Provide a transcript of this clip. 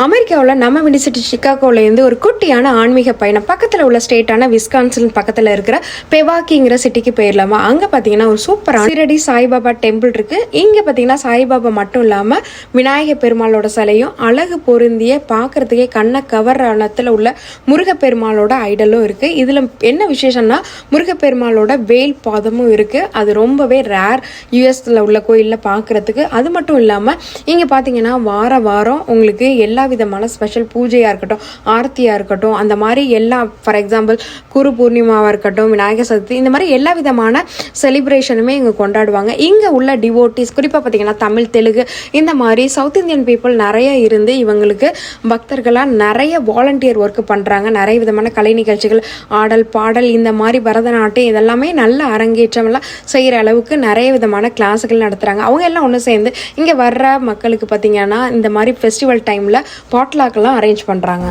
அமெரிக்காவில் நம்ம மினிசிட்டி சிகாகோலேருந்து ஒரு குட்டியான ஆன்மீக பயணம் பக்கத்தில் உள்ள ஸ்டேட்டான விஸ்கான்சின் பக்கத்தில் இருக்கிற பெவாக்கிங்கிற சிட்டிக்கு போயிடலாமா. அங்கே பார்த்தீங்கன்னா ஒரு சூப்பரான சீரடி சாய்பாபா டெம்பிள் இருக்குது. இங்கே பார்த்தீங்கன்னா சாய்பாபா மட்டும் இல்லாமல் விநாயகர் பெருமாளோட சிலையும் அழகு பொருந்திய பார்க்குறதுக்கே கண்ணை கவர்றத்தில் உள்ள முருகப்பெருமாளோட ஐடலும் இருக்குது. இதில் என்ன விசேஷம்னா முருகப்பெருமாளோட வேல் பாதமும் இருக்குது. அது ரொம்பவே ரேர் யூஎஸில் உள்ள கோயிலில் பார்க்குறதுக்கு. அது மட்டும் இல்லாமல் இங்கே பார்த்தீங்கன்னா வாரம் உங்களுக்கு எல்லா விதமான ஸ்பெஷல் பூஜையாக இருக்கட்டும், ஆர்த்தியாக இருக்கட்டும், அந்த மாதிரி எல்லா ஃபார் எக்ஸாம்பிள் குரு பூர்ணிமாவாக இருக்கட்டும், விநாயகர் சதுர்த்தி, இந்த மாதிரி எல்லா விதமான செலிப்ரேஷனுமே இங்கே கொண்டாடுவாங்க. இங்கே உள்ள டிவோட்டிஸ் குறிப்பாக பார்த்தீங்கன்னா தமிழ், தெலுங்கு, இந்த மாதிரி சவுத் இந்தியன் பீப்புள் நிறைய இருந்து இவங்களுக்கு பக்தர்களாக நிறைய வாலண்டியர் ஒர்க் பண்ணுறாங்க. நிறைய விதமான கலை நிகழ்ச்சிகள், ஆடல், பாடல், இந்த மாதிரி பரதநாட்டியம் இதெல்லாமே நல்ல அரங்கேற்றமெல்லாம் செய்கிற அளவுக்கு நிறைய விதமான கிளாஸுகள் நடத்துகிறாங்க. அவங்க எல்லாம் ஒன்று சேர்ந்து இங்கே வர்ற மக்களுக்கு பார்த்தீங்கன்னா இந்த மாதிரி ஃபெஸ்டிவல் டைமில் பாட்லாக்கெல்லாம் அரேஞ்ச் பண்ணுறாங்க.